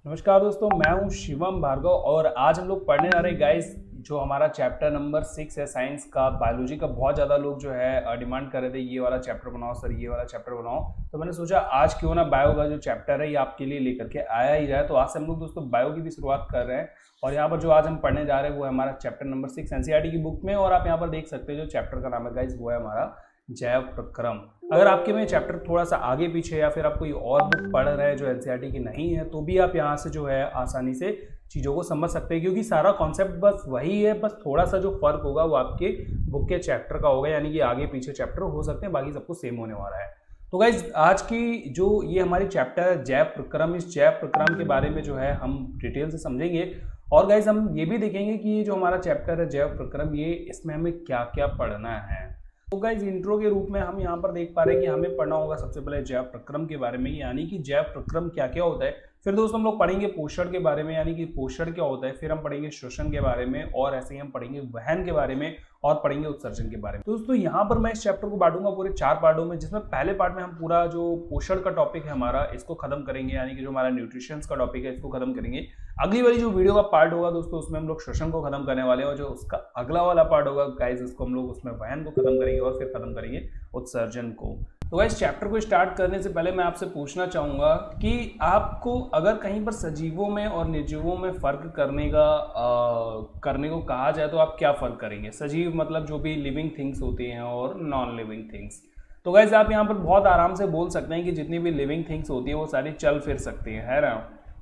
नमस्कार दोस्तों, मैं हूं शिवम भार्गव और आज हम लोग पढ़ने जा रहे हैं गाइस जो हमारा चैप्टर नंबर 6 है साइंस का, बायोलॉजी का। बहुत ज़्यादा लोग जो है डिमांड कर रहे थे ये वाला चैप्टर बनाओ सर, ये वाला चैप्टर बनाओ। तो मैंने सोचा आज क्यों ना बायो का जो चैप्टर है ये आपके लिए लेकर के आया ही जाए। तो आज से हम लोग दोस्तों बायो की भी शुरुआत कर रहे हैं और यहाँ पर जो आज हम पढ़ने जा रहे हैं वो है हमारा चैप्टर नंबर 6 एनसीईआरटी की बुक में। और आप यहाँ पर देख सकते हैं जो चैप्टर का नाम है गाइस वो है हमारा जैव प्रक्रम। अगर आपके में चैप्टर थोड़ा सा आगे पीछे या फिर आप कोई और बुक पढ़ रहे हैं जो एनसीईआरटी की नहीं है तो भी आप यहाँ से जो है आसानी से चीज़ों को समझ सकते हैं, क्योंकि सारा कॉन्सेप्ट बस वही है। बस थोड़ा सा जो फर्क होगा वो आपके बुक के चैप्टर का होगा, यानी कि आगे पीछे चैप्टर हो सकते हैं, बाकी सब कुछ सेम होने वाला है। तो गाइज आज की जो ये हमारी चैप्टर है जैव प्रक्रम, इस जैव प्रक्रम के बारे में जो है हम डिटेल से समझेंगे। और गाइज हम ये भी देखेंगे कि ये जो हमारा चैप्टर है जैव प्रक्रम, ये इसमें हमें क्या क्या पढ़ना है। तो गाइज इंट्रो के रूप में हम यहाँ पर देख पा रहे हैं कि हमें पढ़ना होगा सबसे पहले जैव प्रक्रम के बारे में, यानी कि जैव प्रक्रम क्या क्या होता है। फिर दोस्तों हम लोग पढ़ेंगे पोषण के बारे में, यानी कि पोषण क्या होता है। फिर हम पढ़ेंगे श्वसन के बारे में और ऐसे ही हम पढ़ेंगे वहन के बारे में और पढ़ेंगे उत्सर्जन के बारे में। तो दोस्तों यहाँ पर मैं इस चैप्टर को बांटूंगा पूरे 4 पार्टों में, जिसमें पहले पार्ट में हम पूरा जो पोषण का टॉपिक है हमारा इसको खत्म करेंगे, यानी कि जो हमारा न्यूट्रिशन का टॉपिक है इसको खत्म करेंगे। अगली वाली जो वीडियो का पार्ट होगा दोस्तों उसमें हम लोग श्वसन को खत्म करने वाले हैं, और जो उसका अगला वाला पार्ट होगा गाइस उसको हम लोग उसमें वहन को खत्म करेंगे और फिर खत्म करेंगे उत्सर्जन को। तो गाइस चैप्टर को स्टार्ट करने से पहले मैं आपसे पूछना चाहूँगा कि आपको अगर कहीं पर सजीवों में और निर्जीवों में फ़र्क करने को कहा जाए तो आप क्या फ़र्क करेंगे। सजीव मतलब जो भी लिविंग थिंग्स होती हैं और नॉन लिविंग थिंग्स। तो गाइस आप यहाँ पर बहुत आराम से बोल सकते हैं कि जितनी भी लिविंग थिंग्स होती है वो सारी चल फिर सकती है ना।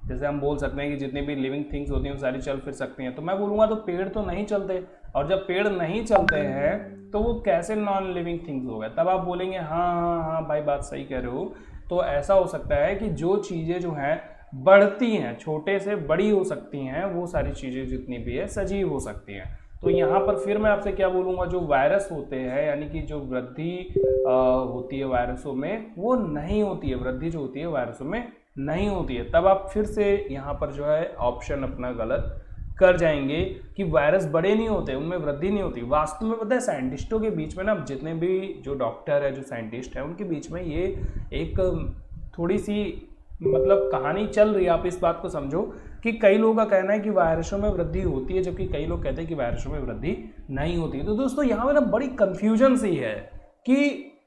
जैसे हम बोल सकते हैं कि जितनी भी लिविंग थिंग्स होती हैं वो सारी चल फिर सकती हैं। तो मैं बोलूँगा तो पेड़ तो नहीं चलते, और जब पेड़ नहीं चलते हैं तो वो कैसे नॉन लिविंग थिंग्स हो गए। तब आप बोलेंगे हाँ हाँ हाँ भाई बात सही कह रहे हो। तो ऐसा हो सकता है कि जो चीज़ें जो हैं बढ़ती हैं, छोटे से बड़ी हो सकती हैं, वो सारी चीज़ें जितनी भी है सजीव हो सकती हैं। तो यहाँ पर फिर मैं आपसे क्या बोलूँगा, जो वायरस होते हैं यानी कि जो वृद्धि होती है वायरसों में वो नहीं होती है, वृद्धि जो होती है वायरसों में नहीं होती है। तब आप फिर से यहाँ पर जो है ऑप्शन अपना गलत कर जाएंगे कि वायरस बड़े नहीं होते, उनमें वृद्धि नहीं होती। वास्तव में पता है साइंटिस्टों के बीच में ना, जितने भी जो डॉक्टर है जो साइंटिस्ट है उनके बीच में ये एक थोड़ी सी मतलब कहानी चल रही है। आप इस बात को समझो कि कई लोगों का कहना है कि वायरसों में वृद्धि होती है, जबकि कई लोग कहते हैं कि वायरसों में वृद्धि नहीं होती है। तो दोस्तों यहाँ पर ना बड़ी कंफ्यूजन सी है कि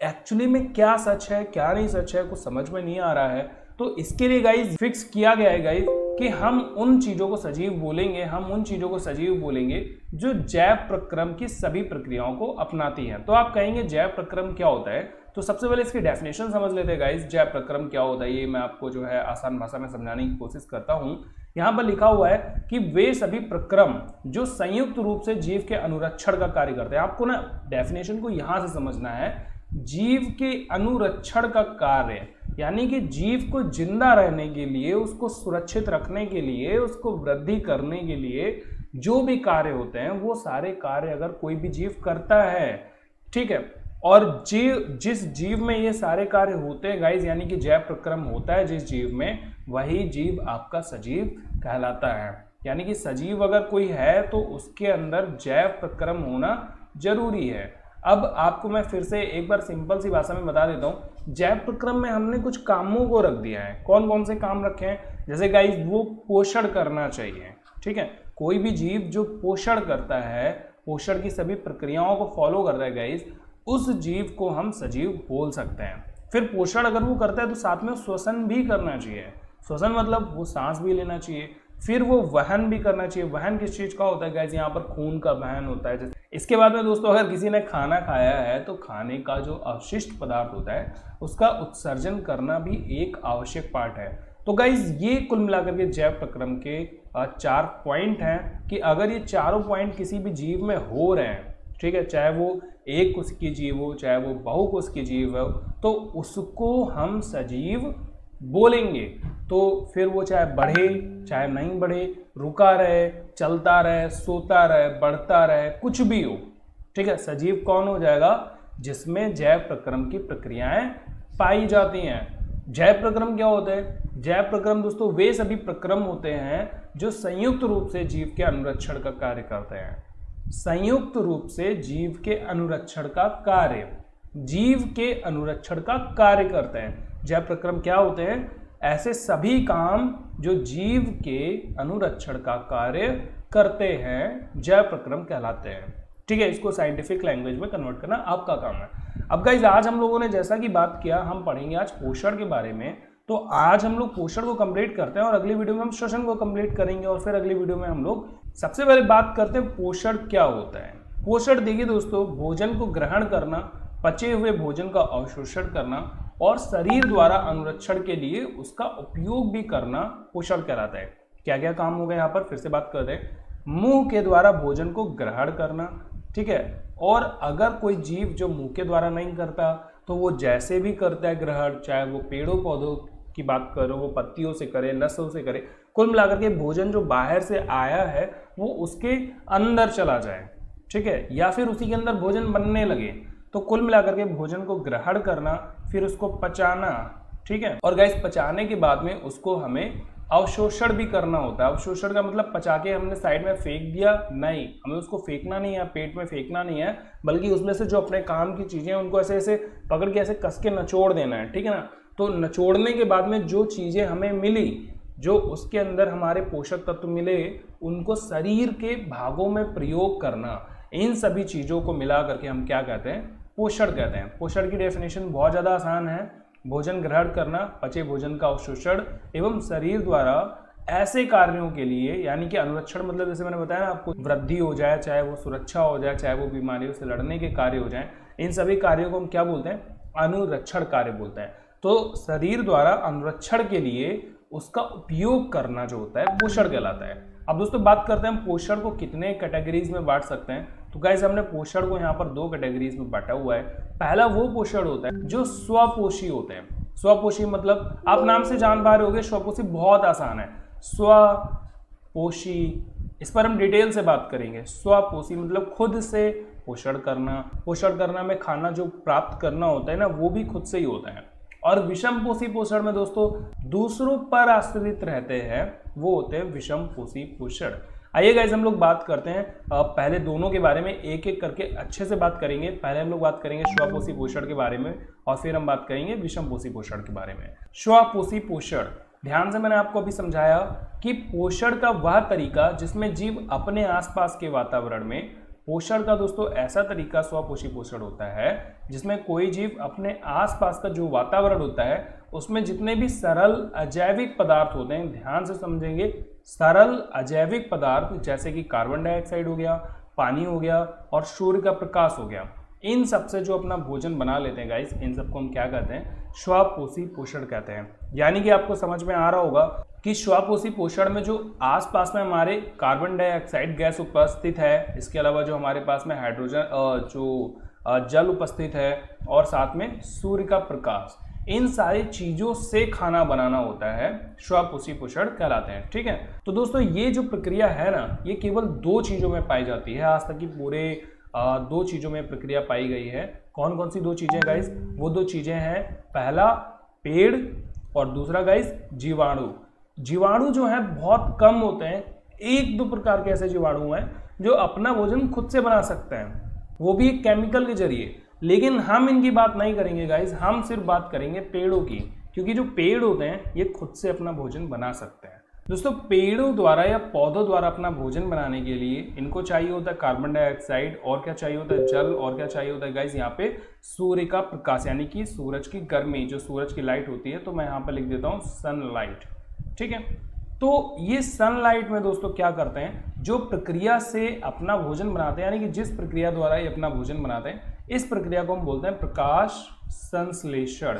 एक्चुअली में क्या सच है क्या नहीं सच है, कुछ समझ में नहीं आ रहा है। तो इसके लिए गाइज फिक्स किया गया है गाइज कि हम उन चीज़ों को सजीव बोलेंगे, हम उन चीज़ों को सजीव बोलेंगे जो जैव प्रक्रम की सभी प्रक्रियाओं को अपनाती हैं। तो आप कहेंगे जैव प्रक्रम क्या होता है, तो सबसे पहले इसकी डेफिनेशन समझ लेते हैं गाइज। जैव प्रक्रम क्या होता है ये मैं आपको जो है आसान भाषा में समझाने की कोशिश करता हूँ। यहाँ पर लिखा हुआ है कि वे सभी प्रक्रम जो संयुक्त रूप से जीव के अनुरक्षण का कार्य करते हैं। आपको ना डेफिनेशन को यहाँ से समझना है, जीव के अनुरक्षण का कार्य यानी कि जीव को जिंदा रहने के लिए, उसको सुरक्षित रखने के लिए, उसको वृद्धि करने के लिए जो भी कार्य होते हैं वो सारे कार्य अगर कोई भी जीव करता है, ठीक है, और जिस जीव में ये सारे कार्य होते हैं गाइज, यानी कि जैव प्रक्रम होता है जिस जीव में, वही जीव आपका सजीव कहलाता है। यानी कि सजीव अगर कोई है तो उसके अंदर जैव प्रक्रम होना जरूरी है। अब आपको मैं फिर से एक बार सिंपल सी भाषा में बता देता हूँ। जैव प्रक्रम में हमने कुछ कामों को रख दिया है। कौन कौन से काम रखे हैं, जैसे गाइस वो पोषण करना चाहिए, ठीक है। कोई भी जीव जो पोषण करता है, पोषण की सभी प्रक्रियाओं को फॉलो करता है गाइस, उस जीव को हम सजीव बोल सकते हैं। फिर पोषण अगर वो करता है तो साथ में श्वसन भी करना चाहिए। श्वसन मतलब वो सांस भी लेना चाहिए। फिर वो वहन भी करना चाहिए। वहन किस चीज़ का होता है गाइस, यहाँ पर खून का वहन होता है। इसके बाद में दोस्तों अगर किसी ने खाना खाया है तो खाने का जो अवशिष्ट पदार्थ होता है उसका उत्सर्जन करना भी एक आवश्यक पार्ट है। तो गाइस ये कुल मिलाकर के जैव प्रक्रम के 4 पॉइंट हैं कि अगर ये चारों पॉइंट किसी भी जीव में हो रहे हैं, ठीक है, चाहे वो एक कोश की जीव हो चाहे वो बहुकोश की जीव हो, तो उसको हम सजीव बोलेंगे। तो फिर वो चाहे बढ़े चाहे नहीं बढ़े, रुका रहे, चलता रहे, सोता रहे, बढ़ता रहे, कुछ भी हो, ठीक है, सजीव कौन हो जाएगा, जिसमें जैव प्रक्रम की प्रक्रियाएं पाई जाती हैं। जैव प्रक्रम क्या होते हैं, जैव प्रक्रम दोस्तों वे सभी प्रक्रम होते हैं जो संयुक्त रूप से जीव के अनुरक्षण का कार्य करते हैं। संयुक्त रूप से जीव के अनुरक्षण का कार्य, जीव के अनुरक्षण का कार्य करते हैं। जैव प्रक्रम क्या होते हैं, ऐसे सभी काम जो जीव के अनुरक्षण का कार्य करते हैं जैव प्रक्रम कहलाते हैं। ठीक है, इसको साइंटिफिक लैंग्वेज में कन्वर्ट करना आपका काम है। अब गाइज आज हम लोगों ने जैसा कि बात किया, हम पढ़ेंगे आज पोषण के बारे में। तो आज हम लोग पोषण को कंप्लीट करते हैं और अगली वीडियो में हम श्वसन को कंप्लीट करेंगे और फिर अगली वीडियो में हम लोग सबसे पहले बात करते हैं पोषण क्या होता है। पोषण देखिए दोस्तों, भोजन को ग्रहण करना, पचे हुए भोजन का अवशोषण करना और शरीर द्वारा अनुरक्षण के लिए उसका उपयोग भी करना पोषण कहलाता है। क्या क्या काम होगा यहाँ पर फिर से बात करते हैं। मुंह के द्वारा भोजन को ग्रहण करना, ठीक है, और अगर कोई जीव जो मुंह के द्वारा नहीं करता तो वो जैसे भी करता है ग्रहण, चाहे वो पेड़ों पौधों की बात करो, वो पत्तियों से करे, नसों से करे, कुल मिलाकर के भोजन जो बाहर से आया है वो उसके अंदर चला जाए, ठीक है, या फिर उसी के अंदर भोजन बनने लगे। तो कुल मिलाकर के भोजन को ग्रहण करना, फिर उसको पचाना, ठीक है, और गाइस पचाने के बाद में उसको हमें अवशोषण भी करना होता है। अवशोषण का मतलब पचा के हमने साइड में फेंक दिया नहीं, हमें उसको फेंकना नहीं है, पेट में फेंकना नहीं है, बल्कि उसमें से जो अपने काम की चीजें हैं उनको ऐसे ऐसे पकड़ के ऐसे कस के निचोड़ देना है, ठीक है ना। तो निचोड़ने के बाद में जो चीजें हमें मिली, जो उसके अंदर हमारे पोषक तत्व मिले, उनको शरीर के भागों में प्रयोग करना, इन सभी चीजों को मिला करके हम क्या कहते हैं, पोषण कहते हैं। पोषण की डेफिनेशन बहुत ज्यादा आसान है, भोजन ग्रहण करना, पचे भोजन का अवशोषण एवं शरीर द्वारा ऐसे कार्यों के लिए, यानी कि अनुरक्षण मतलब जैसे मैंने बताया ना आपको, वृद्धि हो जाए, चाहे वो सुरक्षा हो जाए, चाहे वो बीमारियों से लड़ने के कार्य हो जाए, इन सभी कार्यों को हम क्या बोलते हैं, अनुरक्षण कार्य बोलते हैं। तो शरीर द्वारा अनुरक्षण के लिए उसका उपयोग करना जो होता है पोषण कहलाता है। अब दोस्तों बात करते हैं हम पोषण को कितने कैटेगरीज में बांट सकते हैं। तो गाइस हमने पोषण को यहाँ पर 2 कैटेगरीज में बांटा हुआ है। पहला वो पोषण होता है जो स्वपोषी होते हैं। स्वपोषी मतलब आप नाम से जान पा रहे होंगे, स्वपोषी बहुत आसान है। स्वपोषी, इस पर हम डिटेल से बात करेंगे। स्वपोषी मतलब खुद से पोषण करना, पोषण करना में खाना जो प्राप्त करना होता है ना, वो भी खुद से ही होता है। और विषम पोषी पोषण में दोस्तों दूसरों पर आश्रित रहते हैं, वो होते हैं विषम पोषी पोषण। आइए गाइस हम लोग बात करते हैं, पहले दोनों के बारे में एक एक करके अच्छे से बात करेंगे। पहले हम लोग बात करेंगे स्वपोषी पोषण के बारे में और फिर हम बात करेंगे विषम पोषी पोषण के बारे में। स्वपोषी पोषण, ध्यान से मैंने आपको अभी समझाया कि पोषण का वह तरीका जिसमें जीव अपने आसपास के वातावरण में, पोषण का दोस्तों ऐसा तरीका स्वपोषी पोषण होता है जिसमें कोई जीव अपने आसपास का जो वातावरण होता है उसमें जितने भी सरल अजैविक पदार्थ होते हैं, ध्यान से समझेंगे, सरल अजैविक पदार्थ जैसे कि कार्बन डाइऑक्साइड हो गया, पानी हो गया और सूर्य का प्रकाश हो गया, इन सब से जो अपना भोजन बना लेते हैं गाइस, इन सबको हम क्या कहते हैं, स्वपोषी पोषण कहते हैं। यानी कि आपको समझ में आ रहा होगा कि स्वपोषी पोषण में जो आसपास में हमारे कार्बन डाइऑक्साइड गैस उपस्थित है, इसके अलावा जो हमारे पास में हाइड्रोजन जो जल उपस्थित है और साथ में सूर्य का प्रकाश, इन सारी चीजों से खाना बनाना होता है, स्वपोषी पोषण कहलाते हैं। ठीक है, तो दोस्तों ये जो प्रक्रिया है ना, ये केवल 2 चीजों में पाई जाती है। आज तक की पूरे 2 चीजों में प्रक्रिया पाई गई है। कौन कौन सी 2 चीजें गाइस? वो 2 चीजें हैं, पहला पेड़ और दूसरा गाइस जीवाणु। जीवाणु जो है बहुत कम होते हैं, 1-2 प्रकार के ऐसे जीवाणु हैं जो अपना भोजन खुद से बना सकते हैं, वो भी एक केमिकल के जरिए। लेकिन हम इनकी बात नहीं करेंगे गाइस, हम सिर्फ बात करेंगे पेड़ों की, क्योंकि जो पेड़ होते हैं ये खुद से अपना भोजन बना सकते हैं। दोस्तों पेड़ों द्वारा या पौधों द्वारा अपना भोजन बनाने के लिए इनको चाहिए होता है कार्बन डाइऑक्साइड, और क्या चाहिए होता है, जल, और क्या चाहिए होता है गाइस, यहाँ पे सूर्य का प्रकाश, यानी कि सूरज की गर्मी, जो सूरज की लाइट होती है, तो मैं यहाँ पे लिख देता हूँ सनलाइट। ठीक है, तो ये सनलाइट में दोस्तों क्या करते हैं, जो प्रक्रिया से अपना भोजन बनाते हैं, यानी कि जिस प्रक्रिया द्वारा ये अपना भोजन बनाते हैं, इस प्रक्रिया को हम बोलते हैं प्रकाश संश्लेषण।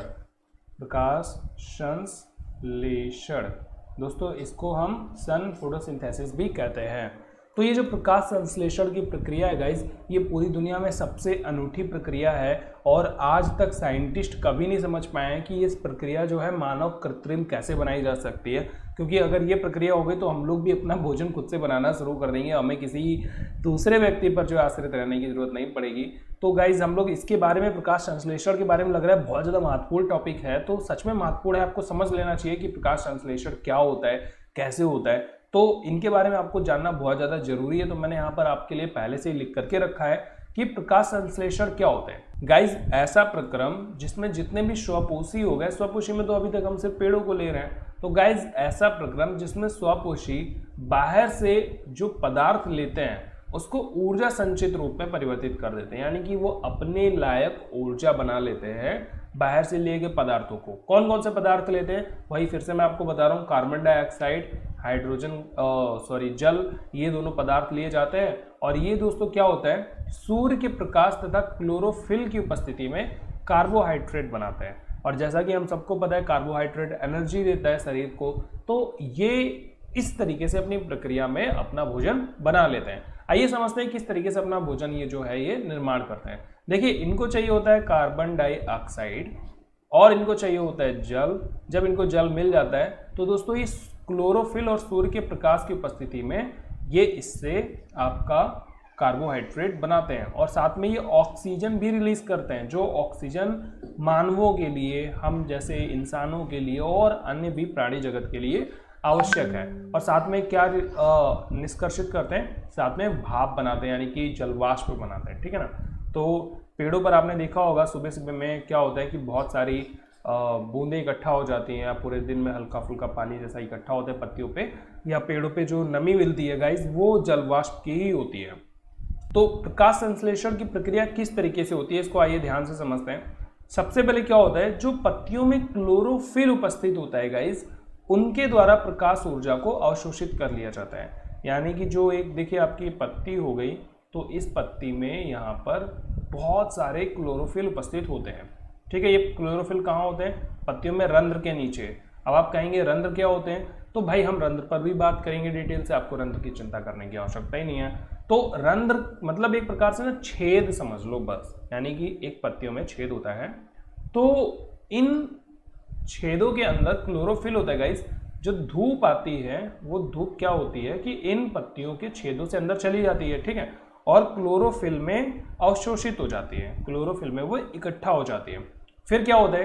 प्रकाश संश्लेषण दोस्तों, इसको हम सन फोटोसिंथेसिस भी कहते हैं। तो ये जो प्रकाश संश्लेषण की प्रक्रिया है गाइस, ये पूरी दुनिया में सबसे अनूठी प्रक्रिया है और आज तक साइंटिस्ट कभी नहीं समझ पाए हैं कि इस प्रक्रिया जो है मानव कृत्रिम कैसे बनाई जा सकती है। क्योंकि अगर ये प्रक्रिया हो गई तो हम लोग भी अपना भोजन खुद से बनाना शुरू कर देंगे, हमें किसी दूसरे व्यक्ति पर जो आश्रित रहने की जरूरत नहीं पड़ेगी। तो गाइज हम लोग इसके बारे में, प्रकाश संश्लेषण के बारे में लग रहा है बहुत ज़्यादा महत्वपूर्ण टॉपिक है, तो सच में महत्वपूर्ण है, आपको समझ लेना चाहिए कि प्रकाश संश्लेषण क्या होता है, कैसे होता है। तो इनके बारे में आपको जानना बहुत ज़्यादा जरूरी है। तो मैंने यहाँ पर आपके लिए पहले से ही लिख करके रखा है कि प्रकाश संश्लेषण क्या होता है। गाइज ऐसा प्रक्रम जिसमें जितने भी स्वपोषी हो गए, स्वपोषी में तो अभी तक हम सिर्फ पेड़ों को ले रहे हैं, तो गाइज ऐसा प्रक्रम जिसमें स्वपोषी बाहर से जो पदार्थ लेते हैं उसको ऊर्जा संचित रूप में परिवर्तित कर देते हैं, यानी कि वो अपने लायक ऊर्जा बना लेते हैं बाहर से लिए गए पदार्थों को। कौन कौन से पदार्थ लेते हैं, वही फिर से मैं आपको बता रहा हूँ, कार्बन डाइऑक्साइड, हाइड्रोजन जल, ये दोनों पदार्थ लिए जाते हैं। और ये दोस्तों क्या होता है, सूर्य के प्रकाश तथा क्लोरोफिल की उपस्थिति में कार्बोहाइड्रेट बनाते हैं। और जैसा कि हम सबको पता है कार्बोहाइड्रेट एनर्जी देता है शरीर को, तो ये इस तरीके से अपनी प्रक्रिया में अपना भोजन बना लेते हैं। आइए समझते हैं किस तरीके से अपना भोजन ये जो है ये निर्माण करते हैं। देखिए इनको चाहिए होता है कार्बन डाइऑक्साइड और इनको चाहिए होता है जल। जब इनको जल मिल जाता है तो दोस्तों इस क्लोरोफिल और सूर्य के प्रकाश की उपस्थिति में ये इससे आपका कार्बोहाइड्रेट बनाते हैं और साथ में ये ऑक्सीजन भी रिलीज करते हैं, जो ऑक्सीजन मानवों के लिए, हम जैसे इंसानों के लिए और अन्य भी प्राणी जगत के लिए आवश्यक है। और साथ में क्या निष्कर्षित करते हैं, साथ में भाप बनाते हैं, यानी कि जलवाष्प बनाते हैं, ठीक है ना। तो पेड़ों पर आपने देखा होगा सुबह सुबह में क्या होता है कि बहुत सारी बूंदें इकट्ठा हो जाती हैं, या पूरे दिन में हल्का फुल्का पानी जैसा इकट्ठा होता है पत्तियों पे या पेड़ों पे, जो नमी मिलती है गाइस वो जलवाष्प की ही होती है। तो प्रकाश संश्लेषण की प्रक्रिया किस तरीके से होती है, इसको आइए ध्यान से समझते हैं। सबसे पहले क्या होता है, जो पत्तियों में क्लोरोफिल उपस्थित होता है गाइस, उनके द्वारा प्रकाश ऊर्जा को अवशोषित कर लिया जाता है। यानी कि जो एक देखिए आपकी पत्ती हो गई, तो इस पत्ती में यहाँ पर बहुत सारे क्लोरोफिल उपस्थित होते हैं, ठीक है। ये क्लोरोफिल कहाँ होते हैं, पत्तियों में रंध्र के नीचे। अब आप कहेंगे रंध्र क्या होते हैं, तो भाई हम रंध्र पर भी बात करेंगे डिटेल से, आपको रंध्र की चिंता करने की आवश्यकता ही नहीं है। तो रंध्र मतलब एक प्रकार से ना छेद समझ लो बस, यानी कि एक पत्तियों में छेद होता है, तो इन छेदों के अंदर क्लोरोफिल होता है गाइस। जो धूप आती है वो धूप क्या होती है कि इन पत्तियों के छेदों से अंदर चली जाती है, ठीक है, और क्लोरोफिल में अवशोषित हो जाती है, क्लोरोफिल में वो इकट्ठा हो जाती है। फिर क्या होता है,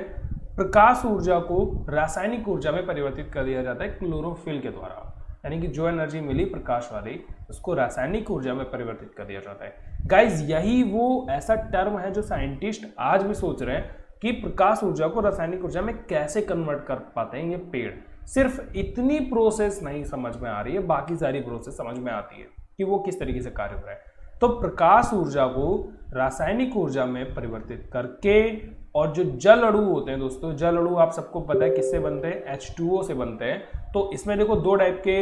प्रकाश ऊर्जा को रासायनिक ऊर्जा में परिवर्तित कर दिया जाता है क्लोरोफिल के द्वारा, यानी कि जो एनर्जी मिली प्रकाश वाली उसको रासायनिक ऊर्जा में परिवर्तित कर दिया जाता है। गाइज यही वो ऐसा टर्म है जो साइंटिस्ट आज भी सोच रहे हैं कि प्रकाश ऊर्जा को रासायनिक ऊर्जा में कैसे कन्वर्ट कर पाते हैं ये पेड़। सिर्फ इतनी प्रोसेस नहीं समझ में आ रही है, बाकी सारी प्रोसेस समझ में आती है कि वो किस तरीके से कार्य हो रहा है। तो प्रकाश ऊर्जा को रासायनिक ऊर्जा में परिवर्तित करके, और जो जल अणु होते हैं दोस्तों, जल अणु आप सबको पता है किससे बनते हैं, H2O से बनते हैं। तो इसमें देखो दो टाइप के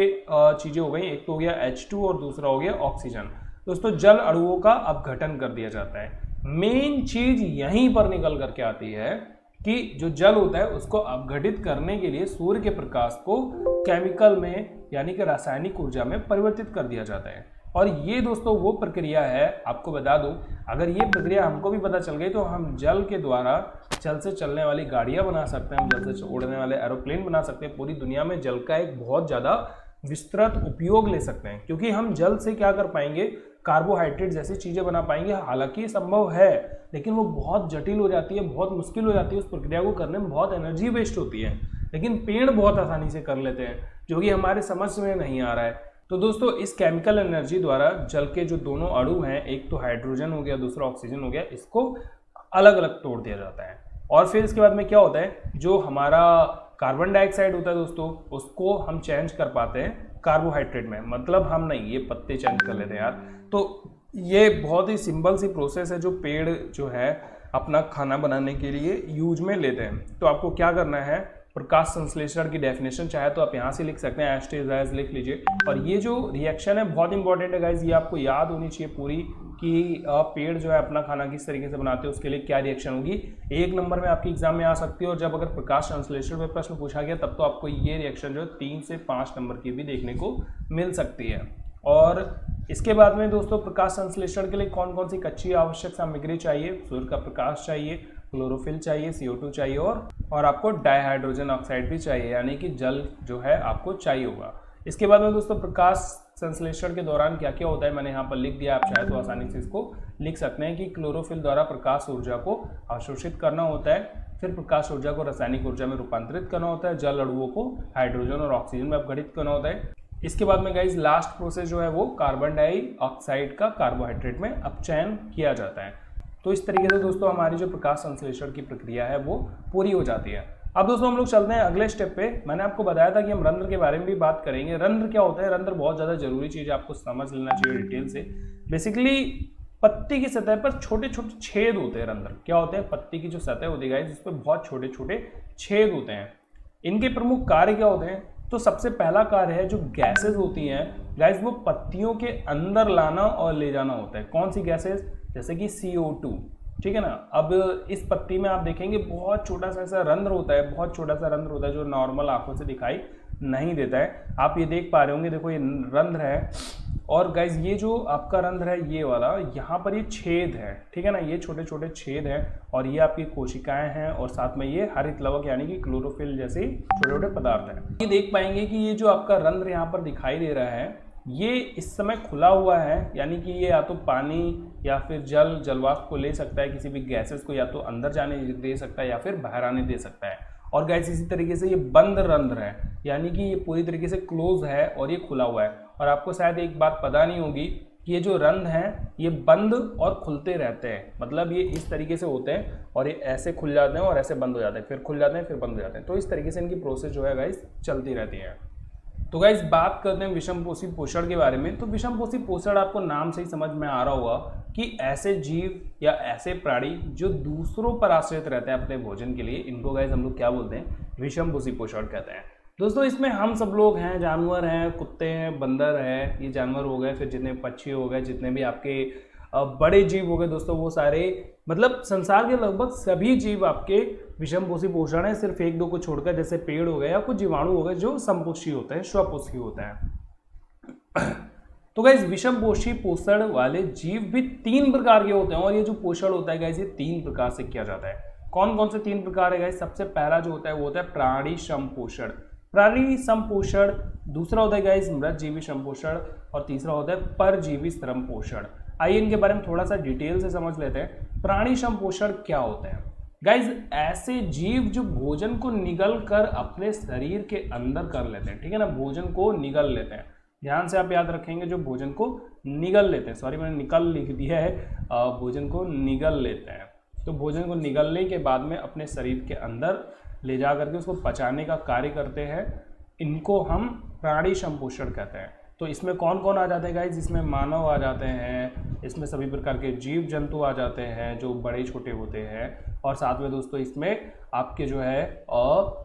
चीजें हो गई, एक तो हो गया H2 और दूसरा हो गया ऑक्सीजन। दोस्तों जल अणुओं का अपघटन कर दिया जाता है। मेन चीज यहीं पर निकल करके आती है कि जो जल होता है उसको अपघटित करने के लिए सूर्य के प्रकाश को केमिकल में यानी कि रासायनिक ऊर्जा में परिवर्तित कर दिया जाता है। और ये दोस्तों वो प्रक्रिया है, आपको बता दूं, अगर ये प्रक्रिया हमको भी पता चल गई तो हम जल के द्वारा जल से चलने वाली गाड़ियां बना सकते हैं, हम जल से उड़ने वाले एरोप्लेन बना सकते हैं। पूरी दुनिया में जल का एक बहुत ज़्यादा विस्तृत उपयोग ले सकते हैं, क्योंकि हम जल से क्या कर पाएंगे, कार्बोहाइड्रेट जैसी चीज़ें बना पाएंगे। हालांकि संभव है, लेकिन वो बहुत जटिल हो जाती है, बहुत मुश्किल हो जाती है, उस प्रक्रिया को करने में बहुत एनर्जी वेस्ट होती है। लेकिन पेड़ बहुत आसानी से कर लेते हैं, जो कि हमारे समझ में नहीं आ रहा है। तो दोस्तों इस केमिकल एनर्जी द्वारा जल के जो दोनों अणु हैं, एक तो हाइड्रोजन हो गया, दूसरा ऑक्सीजन हो गया, इसको अलग अलग तोड़ दिया जाता है। और फिर इसके बाद में क्या होता है, जो हमारा कार्बन डाइऑक्साइड होता है दोस्तों, उसको हम चेंज कर पाते हैं कार्बोहाइड्रेट में। मतलब हम नहीं, ये पत्ते चेंज कर लेते हैं यार। तो ये बहुत ही सिंपल सी प्रोसेस है जो पेड़ जो है अपना खाना बनाने के लिए यूज में लेते हैं। तो आपको क्या करना है, प्रकाश संश्लेषण की डेफिनेशन चाहे तो आप यहाँ से लिख सकते हैं, एज लिख लीजिए। और ये जो रिएक्शन है बहुत इंपॉर्टेंट है गाइज, ये आपको याद होनी चाहिए पूरी कि पेड़ जो है अपना खाना किस तरीके से बनाते हैं, उसके लिए क्या रिएक्शन होगी। 1 नंबर में आपके एग्जाम में आ सकती है, और जब अगर प्रकाश संश्लेषण में प्रश्न पूछा गया तब तो आपको ये रिएक्शन जो 3 से 5 नंबर की भी देखने को मिल सकती है। और इसके बाद में दोस्तों प्रकाश संश्लेषण के लिए कौन कौन सी कच्ची आवश्यक सामग्री चाहिए, सूर्य का प्रकाश चाहिए, क्लोरोफिल चाहिए, CO2 चाहिए, और आपको डाइहाइड्रोजन ऑक्साइड भी चाहिए, यानी कि जल जो है आपको चाहिए होगा। इसके बाद में दोस्तों प्रकाश संश्लेषण के दौरान क्या क्या होता है मैंने यहाँ पर लिख दिया, आप चाहे तो आसानी से इसको लिख सकते हैं कि क्लोरोफिल द्वारा प्रकाश ऊर्जा को अवशोषित करना होता है, फिर प्रकाश ऊर्जा को रासायनिक ऊर्जा में रूपांतरित करना होता है, जल अणुओं को हाइड्रोजन और ऑक्सीजन में अपघटित करना होता है, इसके बाद में गाइज लास्ट प्रोसेस जो है वो कार्बन डाइऑक्साइड का कार्बोहाइड्रेट में अपचयन किया जाता है। तो इस तरीके से दोस्तों हमारी जो प्रकाश संश्लेषण की प्रक्रिया है वो पूरी हो जाती है। अब दोस्तों हम लोग चलते हैं अगले स्टेप पे। मैंने आपको बताया था कि हम रंध्र के बारे में भी बात करेंगे। रंध्र क्या होता है? रंध्र बहुत ज़्यादा जरूरी चीज़ है, आपको समझ लेना चाहिए डिटेल से। बेसिकली पत्ती की सतह पर छोटे छोटे छेद होते हैं। रंध्र क्या होते हैं? पत्ती की जो सतह होती है गाइस, उस पर बहुत छोटे छोटे छेद होते हैं। इनके प्रमुख कार्य क्या होते हैं? तो सबसे पहला कार्य है जो गैसेज होती हैं गाइस, वो पत्तियों के अंदर लाना और ले जाना होता है। कौन सी गैसेज? जैसे कि CO2, ठीक है ना। अब इस पत्ती में आप देखेंगे बहुत छोटा सा ऐसा रंध्र होता है, बहुत छोटा सा रंध्र होता है जो नॉर्मल आंखों से दिखाई नहीं देता है। आप ये देख पा रहे होंगे, देखो ये रंध्र है और गाइज ये जो आपका रंध्र है ये वाला, यहाँ पर ये छेद है, ठीक है ना। ये छोटे छोटे छेद हैं और ये आपकी कोशिकाएं हैं और साथ में ये हरित लवक यानी कि क्लोरोफिल जैसे छोटे छोटे पदार्थ हैं। ये देख पाएंगे कि ये जो आपका रंध्र यहाँ पर दिखाई दे रहा है ये इस समय खुला हुआ है, यानी कि ये या तो पानी या फिर जलवाष्प को ले सकता है, किसी भी गैसेस को या तो अंदर जाने दे सकता है या फिर बाहर आने दे सकता है। और गैस इसी तरीके से ये बंद रंध्र है, यानी कि ये पूरी तरीके से क्लोज है और ये खुला हुआ है। और आपको शायद एक बात पता नहीं होगी कि ये जो रंध्र हैं ये बंद और खुलते रहते हैं, मतलब ये इस तरीके से होते हैं और ये ऐसे खुल जाते हैं और ऐसे बंद हो जाते हैं, फिर खुल जाते हैं फिर बंद हो जाते हैं। तो इस तरीके से इनकी प्रोसेस जो है गाइस चलती रहती है। तो गाइस बात करते हैं विषमपोषी पोषण के बारे में। तो विषमपोषी पोषण आपको नाम से ही समझ में आ रहा होगा कि ऐसे जीव या ऐसे प्राणी जो दूसरों पर आश्रित रहते हैं अपने भोजन के लिए, इनको गाइस हम लोग क्या बोलते हैं? विषमपोषी पोषण कहते हैं। दोस्तों इसमें हम सब लोग हैं, जानवर हैं, कुत्ते हैं, बंदर है, ये जानवर हो गए, फिर जितने पक्षी हो गए, जितने भी आपके बड़े जीव हो गए दोस्तों, वो सारे मतलब संसार के लगभग सभी जीव आपके विषमपोषी पोषण है, सिर्फ एक दो को छोड़कर, जैसे पेड़ हो गए या कुछ जीवाणु हो गए जो समपोषी होते हैं, स्वपोषी होते हैं। तो गाइस विषमपोषी पोषण वाले जीव भी 3 प्रकार के होते हैं और ये जो पोषण होता है गाइस ये 3 प्रकार से किया जाता है। कौन कौन से 3 प्रकार है गाइस? सबसे पहला जो होता है वो होता है प्राणी संपोषण। प्राणी संपोषण, दूसरा होता है गाइस मृतजीवी संपोषण और तीसरा होता है परजीवी संपोषण। आइए इनके बारे में थोड़ा सा डिटेल से समझ लेते हैं। प्राणी संपोषण क्या होता है गाइज? ऐसे जीव जो भोजन को निगल कर अपने शरीर के अंदर कर लेते हैं, ठीक है ना, भोजन को निगल लेते हैं। ध्यान से आप याद रखेंगे, जो भोजन को निगल लेते हैं, सॉरी मैंने निकल लिख दिया है, भोजन को निगल लेते हैं। तो भोजन को निगलने के बाद में अपने शरीर के अंदर ले जा करके उसको पचाने का कार्य करते हैं, इनको हम प्राणी संपोषण कहते हैं। तो इसमें कौन कौन आ जाते हैं गाइज? इसमें मानव आ जाते हैं, इसमें सभी प्रकार के जीव जंतु आ जाते हैं जो बड़े छोटे होते हैं, और साथ में दोस्तों इसमें आपके जो है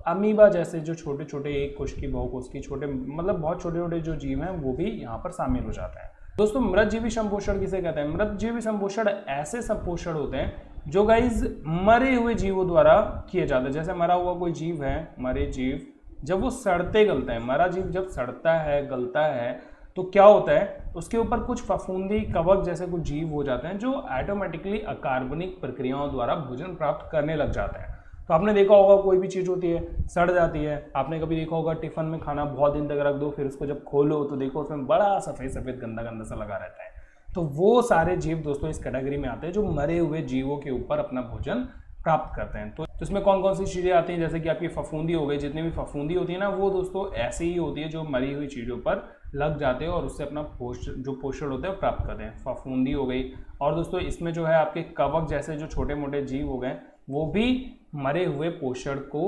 अमीबा जैसे जो छोटे छोटे एक कोश की बहुकोश की छोटे मतलब बहुत छोटे छोटे जो जीव हैं वो भी यहाँ पर शामिल हो जाते हैं। दोस्तों मृतजीवी संपोषण किसे कहते हैं? मृतजीवी संपोषण ऐसे संपोषण होते हैं जो गाइज मरे हुए जीवों द्वारा किए जाते हैं। जैसे मरा हुआ कोई जीव है, मरे जीव जब वो सड़ते गलते हैं, मरा जीव जब सड़ता है गलता है तो क्या होता है, उसके ऊपर कुछ फफूंदी कवक जैसे कुछ जीव हो जाते हैं जो ऑटोमेटिकली अकार्बनिक प्रक्रियाओं द्वारा भोजन प्राप्त करने लग जाते हैं। तो आपने देखा होगा कोई भी चीज़ होती है सड़ जाती है, आपने कभी देखा होगा टिफिन में खाना बहुत दिन तक रख दो, फिर उसको जब खोलो तो देखो उसमें बड़ा सफ़ेद सफ़ेद गंदा गंदा सा लगा रहता है। तो वो सारे जीव दोस्तों इस कैटेगरी में आते हैं जो मरे हुए जीवों के ऊपर अपना भोजन प्राप्त करते हैं। तो इसमें कौन कौन सी चीज़ें आती हैं? जैसे कि आपकी फफूंदी हो गई, जितनी भी फफूंदी होती है ना वो दोस्तों ऐसी ही होती है जो मरी हुई चीज़ों पर लग जाते हैं और उससे अपना पोषण होता है वो प्राप्त करते हैं, फफूंदी हो गई। और दोस्तों इसमें जो है आपके कवक जैसे जो छोटे मोटे जीव हो गए वो भी मरे हुए पोषण को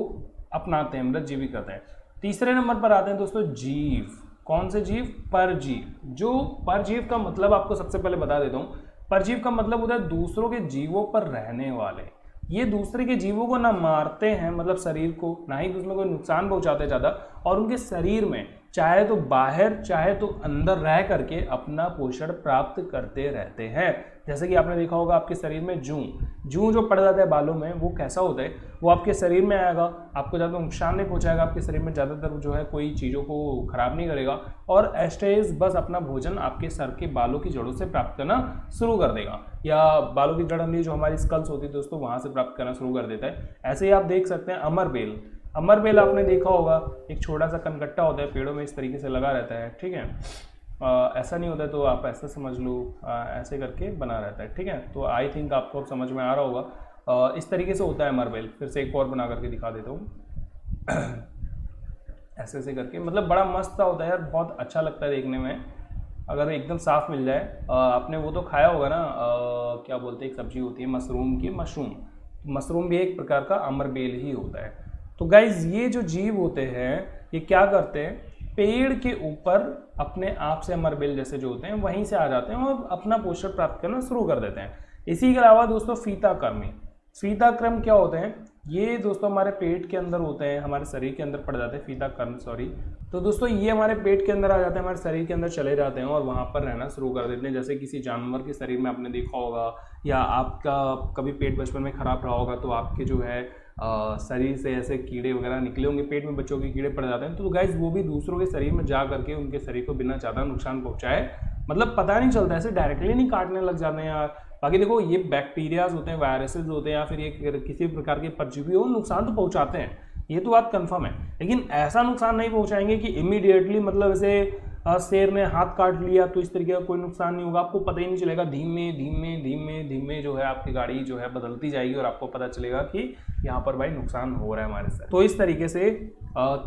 अपनाते हैं, मृतजीवी करते हैं। तीसरे नंबर पर आते हैं दोस्तों जीव। कौन से जीव? परजीव। जो परजीव का मतलब आपको सबसे पहले बता देता हूँ, परजीव का मतलब होता है दूसरों के जीवों पर रहने वाले। ये दूसरे के जीवों को ना मारते हैं, मतलब शरीर को, ना ही उसमें कोई नुकसान पहुंचाते ज़्यादा, और उनके शरीर में चाहे तो बाहर चाहे तो अंदर रह करके अपना पोषण प्राप्त करते रहते हैं। जैसे कि आपने देखा होगा आपके शरीर में जूं जो पड़ जाता है बालों में, वो कैसा होता है, वो आपके शरीर में आएगा, आपको ज़्यादा नुकसान नहीं पहुंचाएगा, आपके शरीर में ज़्यादातर जो है कोई चीज़ों को खराब नहीं करेगा, और एस्टेज बस अपना भोजन आपके सर के बालों की जड़ों से प्राप्त करना शुरू कर देगा, या बालों की जड़ जो हमारी स्कल्स होती है दोस्तों वहाँ से प्राप्त करना शुरू कर देता है। ऐसे ही आप देख सकते हैं अमरबेल। अमरबेल आपने देखा होगा, एक छोटा सा कनकट्टा होता है पेड़ों में, इस तरीके से लगा रहता है, ठीक है। ऐसा नहीं होता है तो आप ऐसा समझ लो, ऐसे करके बना रहता है, ठीक है। तो आई थिंक आपको अब समझ में आ रहा होगा, इस तरीके से होता है अमरबेल। फिर से एक और बना करके दिखा देता हूँ। ऐसे ऐसे करके, मतलब बड़ा मस्त सा होता है यार, बहुत अच्छा लगता है देखने में अगर एकदम साफ मिल जाए। आपने वो तो खाया होगा ना, क्या बोलते हैं, एक सब्जी होती है मशरूम की, मशरूम भी एक प्रकार का अमरबेल ही होता है। तो गाइज ये जो जीव होते हैं ये क्या करते हैं, पेड़ के ऊपर अपने आप से अमरबेल जैसे जो होते हैं वहीं से आ जाते हैं और अपना पोषण प्राप्त करना शुरू कर देते हैं। इसी के अलावा दोस्तों फीताक्रम क्या होते हैं, ये दोस्तों हमारे पेट के अंदर होते हैं, हमारे शरीर के अंदर पड़ जाते हैं, फीताक्रम सॉरी। तो दोस्तों ये हमारे पेट के अंदर आ जाते हैं, हमारे शरीर के अंदर चले जाते हैं और वहाँ पर रहना शुरू कर देते हैं। जैसे किसी जानवर के शरीर में आपने देखा होगा, या आपका कभी पेट बचपन में खराब रहा होगा तो आपके जो है शरीर से ऐसे कीड़े वगैरह निकले होंगे, पेट में बच्चों के कीड़े पड़ जाते हैं। तो गाइज वो भी दूसरों के शरीर में जा करके उनके शरीर को बिना ज़्यादा नुकसान पहुँचाए, मतलब पता नहीं चलता, ऐसे डायरेक्टली नहीं काटने लग जाते हैं यार। बाकी देखो ये बैक्टीरियाज होते हैं, वायरसेस होते हैं, या फिर ये किसी प्रकार के परजीवी हो, नुकसान तो पहुंचाते हैं, ये तो बात कंफर्म है, लेकिन ऐसा नुकसान नहीं पहुंचाएंगे कि इमीडिएटली, मतलब ऐसे शेर ने हाथ काट लिया तो इस तरीके का कोई नुकसान नहीं होगा, आपको पता ही नहीं चलेगा। धीमे धीमे धीमे धीमे जो है आपकी गाड़ी जो है बदलती जाएगी और आपको पता चलेगा कि यहाँ पर भाई नुकसान हो रहा है हमारे साथ। तो इस तरीके से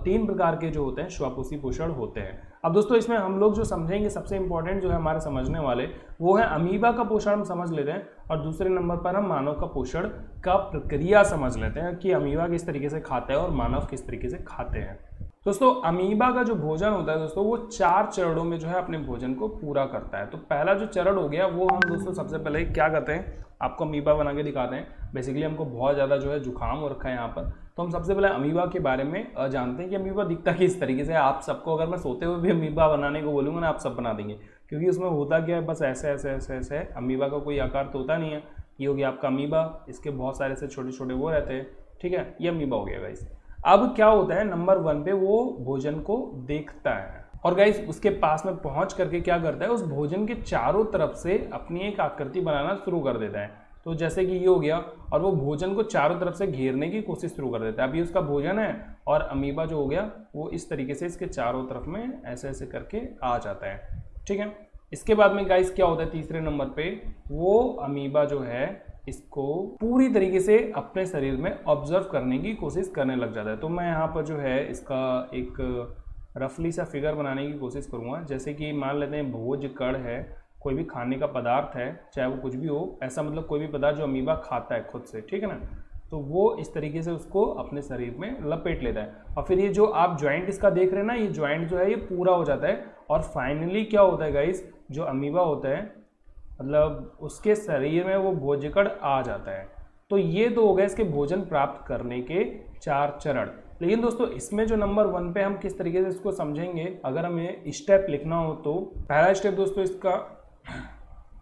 3 प्रकार के जो होते हैं श्वापोषी पोषण होते हैं। अब दोस्तों इसमें हम लोग जो समझेंगे सबसे इंपॉर्टेंट जो है हमारे समझने वाले, वो है अमीबा का पोषण हम समझ लेते हैं, और दूसरे नंबर पर हम मानव का पोषण का प्रक्रिया समझ लेते हैं कि अमीबा किस तरीके से खाता है और मानव किस तरीके से खाते हैं। दोस्तों अमीबा का जो भोजन होता है दोस्तों, वो 4 चरणों में जो है अपने भोजन को पूरा करता है। तो पहला जो चरण हो गया वो हम दोस्तों सबसे पहले क्या करते हैं, आपको अमीबा बना के दिखाते हैं। बेसिकली हमको बहुत ज़्यादा जो है जुकाम हो रखा है यहाँ पर, तो हम सबसे पहले अमीबा के बारे में जानते हैं कि अमीबा दिखता किस तरीके से। आप सबको अगर मैं सोते हुए भी अमीबा बनाने को बोलूँगा ना, आप सब बना देंगे, क्योंकि उसमें होता क्या है, बस ऐसे ऐसे ऐसे ऐसे है। अमीबा का कोई आकार तो होता नहीं है। ये हो गया आपका अमीबा, इसके बहुत सारे ऐसे छोटे छोटे वो रहते हैं, ठीक है, ये अमीबा हो गया गाइस। अब क्या होता है, नंबर 1 पे वो भोजन को देखता है और गाइस उसके पास में पहुंच करके क्या करता है, उस भोजन के चारों तरफ से अपनी एक आकृति बनाना शुरू कर देता है। तो जैसे कि ये हो गया, और वो भोजन को चारों तरफ से घेरने की कोशिश शुरू कर देता है। अभी उसका भोजन है और अमीबा जो हो गया वो इस तरीके से इसके चारों तरफ में ऐसे ऐसे करके आ जाता है, ठीक है। इसके बाद में गाइस क्या होता है, तीसरे नंबर पे वो अमीबा जो है इसको पूरी तरीके से अपने शरीर में ऑब्जर्व करने की कोशिश करने लग जाता है। तो मैं यहाँ पर जो है इसका एक रफली सा फिगर बनाने की कोशिश करूँगा। जैसे कि मान लेते हैं भोज कण है, कोई भी खाने का पदार्थ है, चाहे वो कुछ भी हो, ऐसा मतलब कोई भी पदार्थ जो अमीबा खाता है खुद से, ठीक है ना, तो वो इस तरीके से उसको अपने शरीर में लपेट लेता है। और फिर ये जो आप ज्वाइंट इसका देख रहे हैं ना, ये ज्वाइंट जो है ये पूरा हो जाता है और फाइनली क्या होता है गाइस, जो अमीबा होता है मतलब उसके शरीर में वो भोजकण आ जाता है। तो ये तो हो गए इसके भोजन प्राप्त करने के 4 चरण। लेकिन दोस्तों इसमें जो नंबर 1 पे हम किस तरीके से इसको समझेंगे, अगर हमें स्टेप लिखना हो तो पहला स्टेप दोस्तों इसका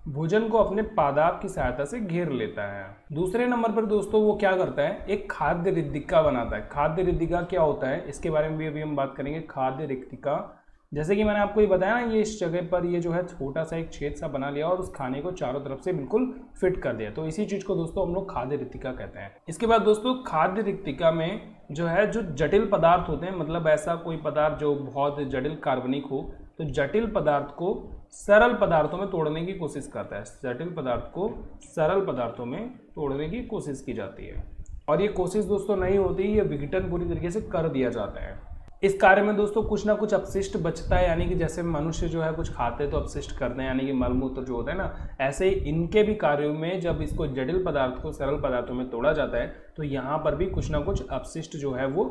भोजन को अपने पादाप की सहायता से घेर लेता है। दूसरे नंबर पर दोस्तों वो क्या करता है, एक खाद्य रिद्धिका बनाता है। खाद्य रिद्धिका क्या होता है इसके बारे में भी अभी हम बात करेंगे। खाद्य रिद्धिका, जैसे कि मैंने आपको ये बताया ना, ये इस जगह पर ये जो है छोटा सा एक छेद सा बना लिया और उस खाने को चारों तरफ से बिल्कुल फिट कर दिया। तो इसी चीज को दोस्तों हम लोग खाद्य रिक्तिका कहते हैं। इसके बाद दोस्तों खाद्य रिक्तिका में जो है जो जटिल पदार्थ होते हैं, मतलब ऐसा कोई पदार्थ जो बहुत जटिल कार्बनिक हो, तो जटिल पदार्थ को सरल पदार्थों में तोड़ने की कोशिश करता है। जटिल पदार्थ को सरल पदार्थों में तोड़ने की कोशिश की जाती है और ये कोशिश दोस्तों नहीं होती, ये विघटन पूरी तरीके से कर दिया जाता है। इस कार्य में दोस्तों कुछ ना कुछ अपशिष्ट बचता है, यानी कि जैसे मनुष्य जो है कुछ खाते तो अपशिष्ट करते हैं, यानी कि मलमूत्र जो होता है ना, ऐसे ही इनके भी कार्यों में जब इसको जटिल पदार्थ को सरल पदार्थों में तोड़ा जाता है तो यहाँ पर भी कुछ ना कुछ अपशिष्ट जो है वो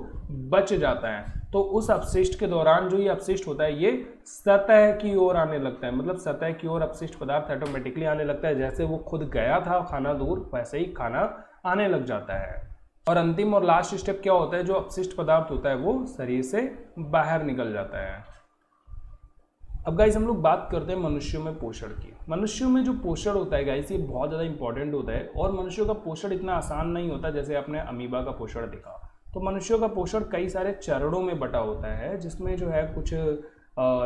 बच जाता है। तो उस अपशिष्ट के दौरान जो ये अपशिष्ट होता है ये सतह की ओर आने लगता है, मतलब सतह की ओर अपशिष्ट पदार्थ ऑटोमेटिकली आने लगता है। जैसे वो खुद गया था खाना दूर, वैसे ही खाना आने लग जाता है। और अंतिम और लास्ट स्टेप क्या होता है, जो अपशिष्ट पदार्थ होता है वो शरीर से बाहर निकल जाता है। अब गाइस हम लोग बात करते हैं मनुष्यों में पोषण की। मनुष्यों में जो पोषण होता है गाइस ये बहुत ज़्यादा इंपॉर्टेंट होता है और मनुष्यों का पोषण इतना आसान नहीं होता जैसे आपने अमीबा का पोषण देखा। तो मनुष्यों का पोषण कई सारे चरणों में बटा होता है, जिसमें जो है कुछ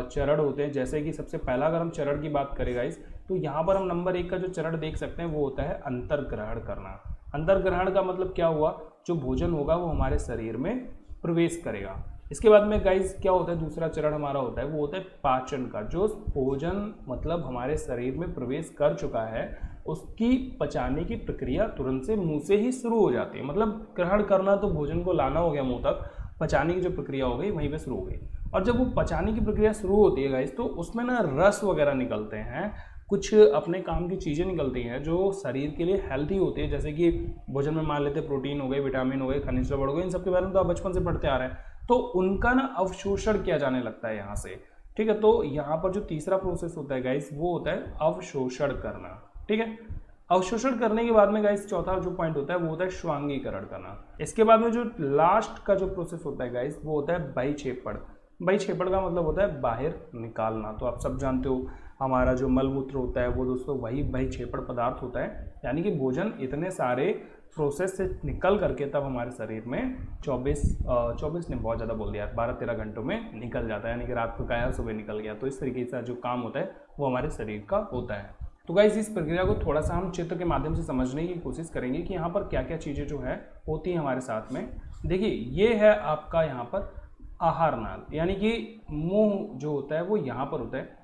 चरण होते हैं। जैसे कि सबसे पहला अगर हम चरण की बात करें गाइस, तो यहाँ पर हम नंबर 1 का जो चरण देख सकते हैं वो होता है अंतर्ग्रहण करना। अंतर्ग्रहण का मतलब क्या हुआ, जो भोजन होगा वो हमारे शरीर में प्रवेश करेगा। इसके बाद में गाइस क्या होता है, दूसरा चरण हमारा होता है वो होता है पाचन का। जो भोजन मतलब हमारे शरीर में प्रवेश कर चुका है उसकी पचाने की प्रक्रिया तुरंत से मुंह से ही शुरू हो जाती है। मतलब ग्रहण करना तो भोजन को लाना हो गया मुंह तक, पचाने की जो प्रक्रिया हो गई वहीं पे शुरू हो गई। और जब वो पचाने की प्रक्रिया शुरू होती है गाइस, तो उसमें ना रस वगैरह निकलते हैं, कुछ अपने काम की चीज़ें निकलती हैं जो शरीर के लिए हेल्थी होती है, जैसे कि भोजन में मान लेते हैं प्रोटीन हो गए, विटामिन हो गए, खनिज लवण हो गए, इन सब के बारे में तो आप बचपन से पढ़ते आ रहे हैं। तो उनका ना अवशोषण किया जाने लगता है यहाँ से, ठीक है। तो यहाँ पर जो तीसरा प्रोसेस होता है गाइस, वो होता है अवशोषण करना, ठीक है। अवशोषण करने के बाद में गाइस चौथा जो पॉइंट होता है वो होता है श्वांगीकरण करना। इसके बाद में जो लास्ट का जो प्रोसेस होता है गाइस, वो होता है बहिक्षेपण। बहिक्षेपण का मतलब होता है बाहर निकालना। तो आप सब जानते हो हमारा जो मलमूत्र होता है वो दोस्तों वही बहिक्षेपण पदार्थ होता है, यानी कि भोजन इतने सारे प्रोसेस से निकल करके तब हमारे शरीर में 24 ने बहुत ज़्यादा बोल दिया, 12-13 घंटों में निकल जाता है, यानी कि रात को खाया सुबह निकल गया। तो इस तरीके से जो काम होता है वो हमारे शरीर का होता है। तो गाइस इस प्रक्रिया को थोड़ा सा हम चित्र के माध्यम से समझने की कोशिश करेंगे कि यहाँ पर क्या क्या चीज़ें जो है होती हैं हमारे साथ में। देखिए ये है आपका यहाँ पर आहार नाल, यानी कि मुंह जो होता है वो यहाँ पर होता है।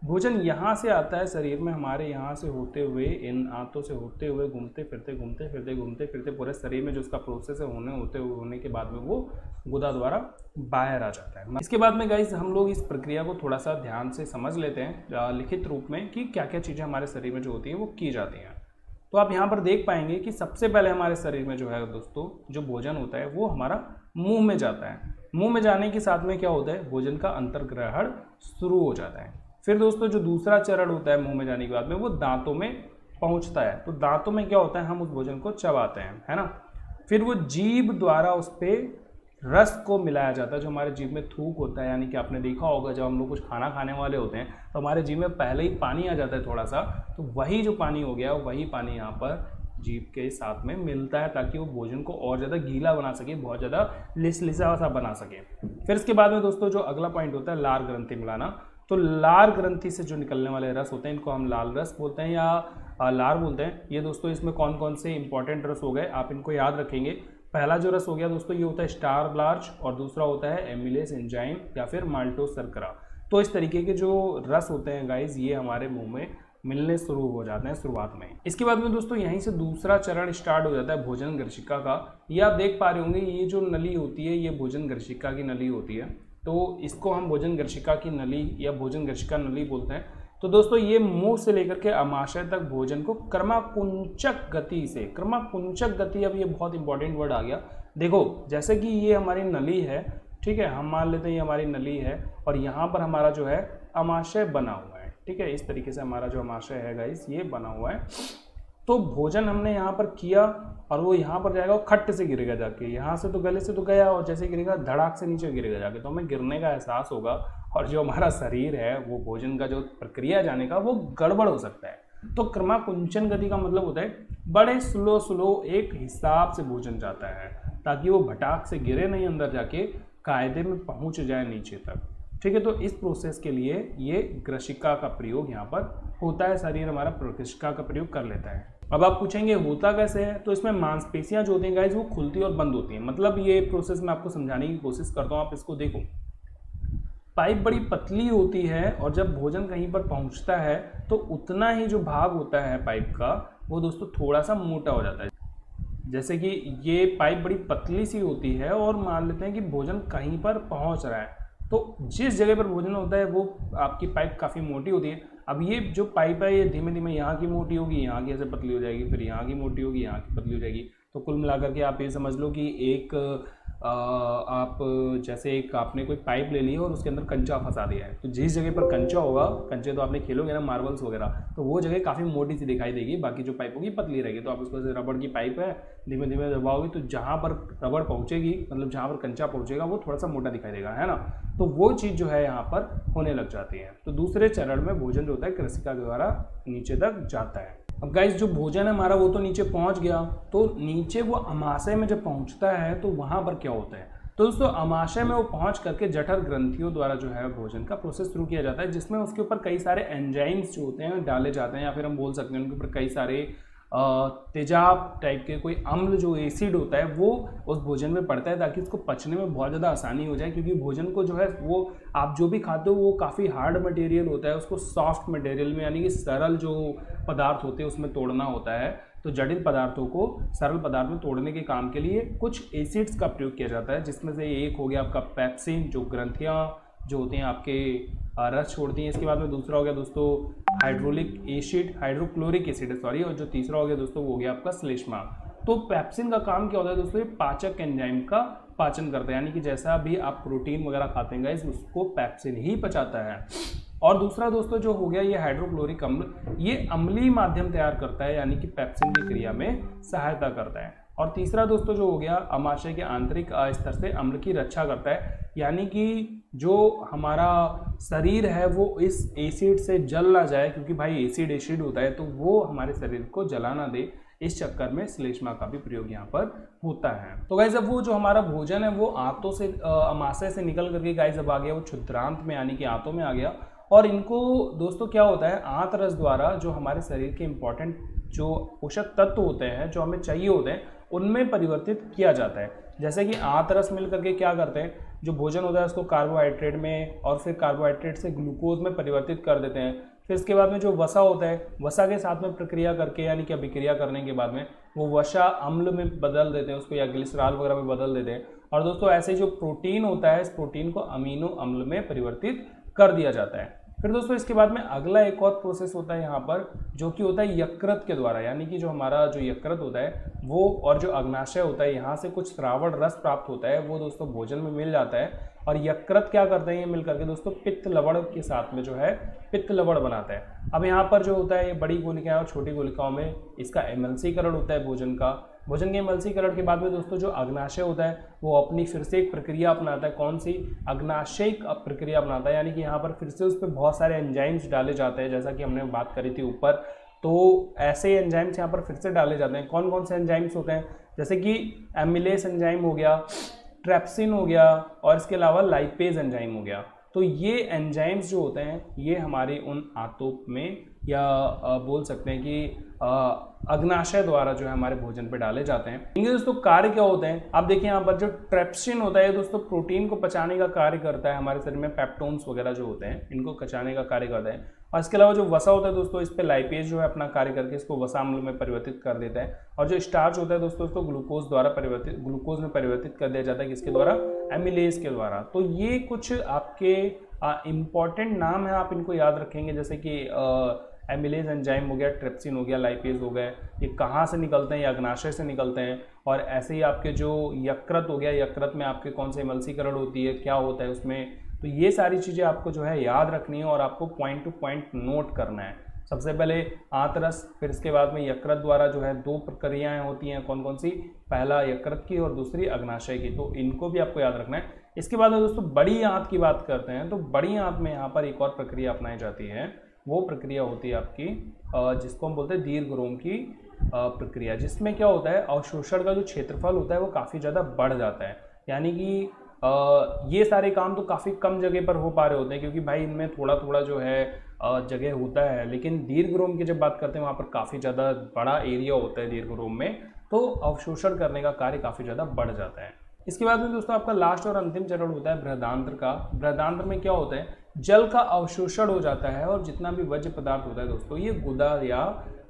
भोजन यहाँ से आता है शरीर में, हमारे यहाँ से होते हुए, इन आंतों से होते हुए, घूमते फिरते पूरे शरीर में जो उसका प्रोसेस है होने के बाद में वो गुदा द्वारा बाहर आ जाता है। इसके बाद में गाइस हम लोग इस प्रक्रिया को थोड़ा सा ध्यान से समझ लेते हैं लिखित रूप में कि क्या क्या चीज़ें हमारे शरीर में जो होती हैं वो की जाती हैं। तो आप यहाँ पर देख पाएंगे कि सबसे पहले हमारे शरीर में जो है दोस्तों जो भोजन होता है वो हमारा मुंह में जाता है। मुंह में जाने के साथ में क्या होता है, भोजन का अंतर्ग्रहण शुरू हो जाता है। फिर दोस्तों जो दूसरा चरण होता है मुंह में जाने के बाद में वो दांतों में पहुंचता है। तो दांतों में क्या होता है, हम उस भोजन को चबाते हैं, है ना। फिर वो जीभ द्वारा उस पर रस को मिलाया जाता है, जो हमारे जीभ में थूक होता है, यानी कि आपने देखा होगा जब हम लोग कुछ खाना खाने वाले होते हैं तो हमारे जीभ में पहले ही पानी आ जाता है थोड़ा सा, तो वही जो पानी हो गया वही पानी यहाँ पर जीभ के साथ में मिलता है ताकि वो भोजन को और ज़्यादा गीला बना सके, बहुत ज़्यादा लिसलिसा सा बना सके। फिर इसके बाद में दोस्तों जो अगला पॉइंट होता है लार ग्रंथि मिलाना। तो लार ग्रंथि से जो निकलने वाले रस होते हैं इनको हम लाल रस बोलते हैं या लार बोलते हैं। ये दोस्तों इसमें कौन कौन से इंपॉर्टेंट रस हो गए आप इनको याद रखेंगे। पहला जो रस हो गया दोस्तों ये होता है स्टारब्लार्च, और दूसरा होता है एमिलेस एंजाइम या फिर माल्टोस शर्करा। तो इस तरीके के जो रस होते हैं गाइज ये हमारे मुंह में मिलने शुरू हो जाते हैं शुरुआत में। इसके बाद में दोस्तों यहीं से दूसरा चरण स्टार्ट हो जाता है भोजन गर्शिका का। ये आप देख पा रहे होंगे ये जो नली होती है ये भोजन गर्शिका की नली होती है। तो इसको हम भोजन गर्शिका की नली या भोजन गर्शिका नली बोलते हैं। तो दोस्तों ये मुंह से लेकर के अमाशय तक भोजन को क्रमाकुंचक गति से, क्रमाकुंचक गति, अब ये बहुत इंपॉर्टेंट वर्ड आ गया। देखो जैसे कि ये हमारी नली है, ठीक है, हम मान लेते हैं ये हमारी नली है और यहाँ पर हमारा जो है अमाशय बना हुआ है, ठीक है। इस तरीके से हमारा जो अमाशय है गाइस ये बना हुआ है। तो भोजन हमने यहाँ पर किया और वो यहाँ पर जाएगा, वो खट्ट से गिरेगा जाके, यहाँ से तो गले से तो गया और जैसे गिरेगा धड़ाक से नीचे गिरेगा जाके, तो हमें गिरने का एहसास होगा और जो हमारा शरीर है वो भोजन का जो प्रक्रिया जाने का वो गड़बड़ हो सकता है। तो क्रमाकुंचन गति का मतलब होता है बड़े स्लो एक हिसाब से भोजन जाता है ताकि वो भटाक से गिरे नहीं, अंदर जाके कायदे में पहुंच जाए नीचे तक, ठीक है। तो इस प्रोसेस के लिए ये ग्रशिका का प्रयोग यहाँ पर होता है, शरीर हमारा ग्रशिका का प्रयोग कर लेता है। अब आप पूछेंगे होता कैसे है, तो इसमें मांसपेशियां जो होती हैं गाइस वो खुलती और बंद होती हैं। मतलब ये प्रोसेस मैं आपको समझाने की कोशिश करता हूँ, आप इसको देखो। पाइप बड़ी पतली होती है और जब भोजन कहीं पर पहुंचता है तो उतना ही जो भाग होता है पाइप का वो दोस्तों थोड़ा सा मोटा हो जाता है। जैसे कि ये पाइप बड़ी पतली सी होती है और मान लेते हैं कि भोजन कहीं पर पहुंच रहा है, तो जिस जगह पर भोजन होता है वो आपकी पाइप काफ़ी मोटी होती है। अब ये जो पाइप है ये धीमे धीमे यहाँ की मोटी होगी, यहाँ की ऐसे पतली हो जाएगी, फिर यहाँ की मोटी होगी, यहाँ की पतली हो जाएगी। तो कुल मिलाकर के आप ये समझ लो कि एक आप जैसे एक आपने कोई पाइप ले ली और उसके अंदर कंचा फंसा दिया है, तो जिस जगह पर कंचा होगा, कंचे तो आपने खेलोगे ना मार्बल्स वगैरह, तो वो जगह काफ़ी मोटी सी दिखाई देगी, बाकी जो पाइप होगी पतली रहेगी। तो आप उसको जैसे रबड़ की पाइप है, धीमे धीमे दबाओगे तो जहाँ पर रबड़ पहुँचेगी, मतलब जहाँ पर कंचा पहुँचेगा वो थोड़ा सा मोटा दिखाई देगा, है ना। तो वो चीज़ जो है यहाँ पर होने लग जाती है। तो दूसरे चरण में भोजन जो होता है ग्रसिका के द्वारा नीचे तक जाता है। अब गाइस जो भोजन है हमारा वो तो नीचे पहुंच गया, तो नीचे वो अमाशय में जब पहुंचता है तो वहां पर क्या होता है, तो दोस्तों अमाशय में वो पहुंच करके जठर ग्रंथियों द्वारा जो है भोजन का प्रोसेस शुरू किया जाता है, जिसमें उसके ऊपर कई सारे एंजाइम्स जो होते हैं डाले जाते हैं, या फिर हम बोल सकते हैं उनके ऊपर कई सारे तेजाब टाइप के कोई अम्ल जो एसिड होता है वो उस भोजन में पड़ता है ताकि उसको पचने में बहुत ज़्यादा आसानी हो जाए। क्योंकि भोजन को जो है वो आप जो भी खाते हो वो काफ़ी हार्ड मटेरियल होता है, उसको सॉफ्ट मटेरियल में यानी कि सरल जो पदार्थ होते हैं उसमें तोड़ना होता है तो जटिल पदार्थों को सरल पदार्थ में तोड़ने के काम के लिए कुछ एसिड्स का प्रयोग किया जाता है, जिसमें से एक हो गया आपका पेप्सिन, जो ग्रंथियाँ जो होती हैं आपके रस छोड़ती हैं। इसके बाद में दूसरा हो गया दोस्तों hydraulic acid, hydrochloric acid sorry, और जो तीसरा हो गया दोस्तों वो हो गया आपका श्लेष्मा। तो पेप्सिन का काम क्या होता है दोस्तों, ये पाचक एंजाइम का पाचन करता है, यानी कि जैसा भी आप प्रोटीन वगैरह खाते हैं गाइस उसको पेप्सिन ही पचाता है। और दूसरा दोस्तों जो हो गया ये हाइड्रोक्लोरिक अम्ल, ये अम्लीय माध्यम तैयार करता है, यानी कि पेप्सिन की क्रिया में सहायता करता है। और तीसरा दोस्तों जो हो गया अमाशय के आंतरिक स्तर से अम्ल की रक्षा करता है, यानी कि जो हमारा शरीर है वो इस एसिड से जल ना जाए, क्योंकि भाई एसिड होता है तो वो हमारे शरीर को जला ना दे, इस चक्कर में श्लेष्मा का भी प्रयोग यहाँ पर होता है। तो गाइस अब वो जो हमारा भोजन है वो आंतों से अमाशय से निकल करके गाइस अब आ गया वो क्षुद्रांत में, यानी कि आंतों में आ गया। और इनको दोस्तों क्या होता है, आंत रस द्वारा जो हमारे शरीर के इंपॉर्टेंट जो पोषक तत्व होते हैं जो हमें चाहिए होते हैं उनमें परिवर्तित किया जाता है। जैसे कि आंत रस मिल करके क्या करते हैं, जो भोजन होता है उसको कार्बोहाइड्रेट में और फिर कार्बोहाइड्रेट से ग्लूकोज में परिवर्तित कर देते हैं। फिर इसके बाद में जो वसा होता है, वसा के साथ में प्रक्रिया करके यानी कि अभिक्रिया करने के बाद में वो वसा अम्ल में बदल देते हैं उसको, या ग्लिसरॉल वगैरह में बदल देते हैं। और दोस्तों ऐसे जो प्रोटीन होता है इस प्रोटीन को अमीनो अम्ल में परिवर्तित कर दिया जाता है। फिर दोस्तों इसके बाद में अगला एक और प्रोसेस होता है यहाँ पर, जो कि होता है यकृत के द्वारा, यानी कि जो हमारा जो यकृत होता है वो और जो अग्नाशय होता है यहाँ से कुछ श्रावण रस प्राप्त होता है, वो दोस्तों भोजन में मिल जाता है। और यकृत क्या करते हैं ये मिल करके दोस्तों पित्त लवण के साथ में जो है पित्त लवण बनाता है। अब यहाँ पर जो होता है ये बड़ी गोलिकाएं और छोटी गोलिकाओं में इसका एमल्सीकरण होता है भोजन का। भोजन के एमल्सीकरण के बाद में दोस्तों जो अग्नाशय होता है वो अपनी फिर से एक प्रक्रिया अपनाता है। कौन सी? अग्नाशयिक प्रक्रिया अपनाता है, यानी कि यहाँ पर फिर से उस पर बहुत सारे एंजाइम्स डाले जाते हैं, जैसा कि हमने बात करी थी ऊपर। तो ऐसे एंजाइम्स यहाँ पर फिर से डाले जाते हैं। कौन कौन से एंजाइम्स होते हैं? जैसे कि एमिलेस एंजाइम हो गया, ट्रेप्सिन हो गया, और इसके अलावा लाइपेज एंजाइम हो गया। तो ये एंजाइम्स जो होते हैं ये हमारे उन आंतों में या बोल सकते हैं कि अग्नाशय द्वारा जो है हमारे भोजन पे डाले जाते हैं। इनके दोस्तों कार्य क्या होते हैं? आप देखिए यहाँ पर जो ट्रेप्सिन होता है दोस्तों प्रोटीन को पचाने का कार्य करता है, हमारे शरीर में पेप्टोन्स वगैरह जो होते हैं इनको पचाने का कार्य करता है। और इसके अलावा जो वसा होता है दोस्तों इस पे लाइपेज जो है अपना कार्य करके इसको वसा अम्ल में परिवर्तित कर देता है। और जो स्टार्च होता है दोस्तों उसको ग्लूकोज में परिवर्तित कर दिया जाता है, किसके द्वारा? एमिलेज के द्वारा। तो ये कुछ आपके इम्पॉर्टेंट नाम है, आप इनको याद रखेंगे, जैसे कि एमिलेज एंजाइम हो गया, ट्रेप्सिन हो गया, लाइपेज हो गए, ये कहाँ से निकलते हैं? ये अग्नाशय से निकलते हैं। और ऐसे ही आपके जो यकृत हो गया, यकृत में आपके कौन से एमल्सीकरण होती है, क्या होता है उसमें, तो ये सारी चीज़ें आपको जो है याद रखनी है और आपको पॉइंट टू पॉइंट नोट करना है। सबसे पहले आंतरस, फिर इसके बाद में यकृत द्वारा जो है दो प्रक्रियाएं होती हैं, कौन कौन सी? पहला यकृत की और दूसरी अग्नाशय की, तो इनको भी आपको याद रखना है। इसके बाद में दोस्तों बड़ी आंत की बात करते हैं, तो बड़ी आंत में यहाँ पर एक और प्रक्रिया अपनाई जाती है, वो प्रक्रिया होती है आपकी जिसको हम बोलते हैं दीर्घरोम की प्रक्रिया, जिसमें क्या होता है अवशोषण का जो क्षेत्रफल होता है वो काफ़ी ज़्यादा बढ़ जाता है। यानी कि ये सारे काम तो काफ़ी कम जगह पर हो पा रहे होते हैं, क्योंकि भाई इनमें थोड़ा थोड़ा जो है जगह होता है, लेकिन दीर्घरोम की जब बात करते हैं वहाँ पर काफ़ी ज़्यादा बड़ा एरिया होता है दीर्घरोम में, तो अवशोषण करने का कार्य काफ़ी ज़्यादा बढ़ जाता है। इसके बाद में दोस्तों आपका लास्ट और अंतिम चरण होता है बृहदांत्र का। बृहदांत्र में क्या होता है? जल का अवशोषण हो जाता है और जितना भी वर्ज्य पदार्थ होता है दोस्तों ये गुदा या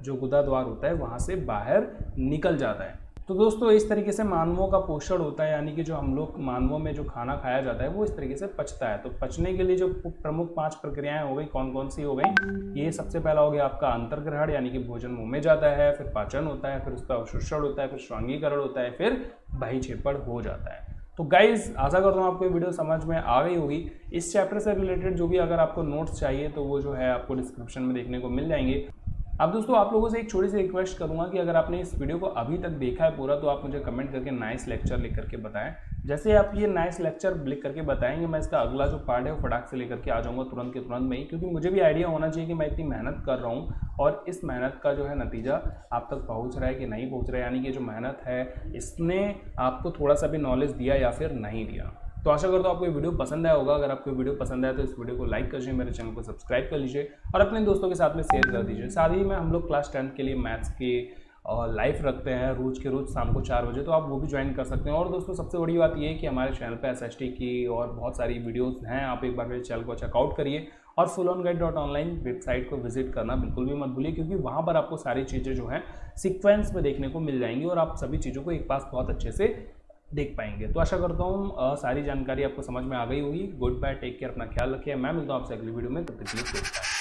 जो गुदा द्वार होता है वहाँ से बाहर निकल जाता है। तो दोस्तों इस तरीके से मानवों का पोषण होता है, यानी कि जो हम लोग मानवों में जो खाना खाया जाता है वो इस तरीके से पचता है। तो पचने के लिए जो प्रमुख 5 प्रक्रियाएं हो गई, कौन कौन सी हो गई? ये सबसे पहला हो गया आपका अंतर्ग्रहण, यानी कि भोजन मुंह में जाता है, फिर पाचन होता है, फिर उसका अवशोषण होता है, फिर श्वांगीकरण होता है, फिर बहिक्षेपण हो जाता है। तो गाइज आशा करता हूँ आपको ये वीडियो समझ में आ गई होगी। इस चैप्टर से रिलेटेड जो भी अगर आपको नोट्स चाहिए तो वो जो है आपको डिस्क्रिप्शन में देखने को मिल जाएंगे। अब दोस्तों आप लोगों से एक छोटी सी रिक्वेस्ट करूंगा कि अगर आपने इस वीडियो को अभी तक देखा है पूरा तो आप मुझे कमेंट करके नाइस लेक्चर लिख करके बताएं। जैसे आप ये नाइस लेक्चर लिख करके बताएंगे मैं इसका अगला जो पार्ट है वो फटाक से लेकर के आ जाऊंगा तुरंत के तुरंत में ही, क्योंकि मुझे भी आइडिया होना चाहिए कि मैं इतनी मेहनत कर रहा हूँ और इस मेहनत का जो है नतीजा आप तक पहुँच रहा है कि नहीं पहुँच रहा है, यानी कि जो मेहनत है इसने आपको थोड़ा सा भी नॉलेज दिया या फिर नहीं दिया। तो आशा करता हूँ आपको ये वीडियो पसंद आया होगा। अगर आपको वीडियो पसंद आया तो इस वीडियो को लाइक कर दीजिए, मेरे चैनल को सब्सक्राइब कर लीजिए और अपने दोस्तों के साथ में शेयर कर दीजिए। साथ ही में हम लोग क्लास 10th के लिए मैथ्स के लाइव रखते हैं रोज़ के रोज़ शाम को 4 बजे, तो आप वो भी ज्वाइन कर सकते हैं। और दोस्तों सबसे बड़ी बात ये है कि हमारे चैनल पे SST की और बहुत सारी वीडियोस हैं, आप एक बार मेरे चैनल को चेकआउट करिए और fullonguide.online वेबसाइट को विजिट करना बिल्कुल भी मत भूलिए, क्योंकि वहाँ पर आपको सारी चीज़ें जो हैं सीक्वेंस में देखने को मिल जाएंगी और आप सभी चीज़ों को एक पास बहुत अच्छे से देख पाएंगे। तो आशा करता हूँ सारी जानकारी आपको समझ में आ गई होगी। गुड बाय, टेक केयर, अपना ख्याल रखिए। मैं मिलता हूँ आपसे अगली वीडियो में, तब तक के लिए।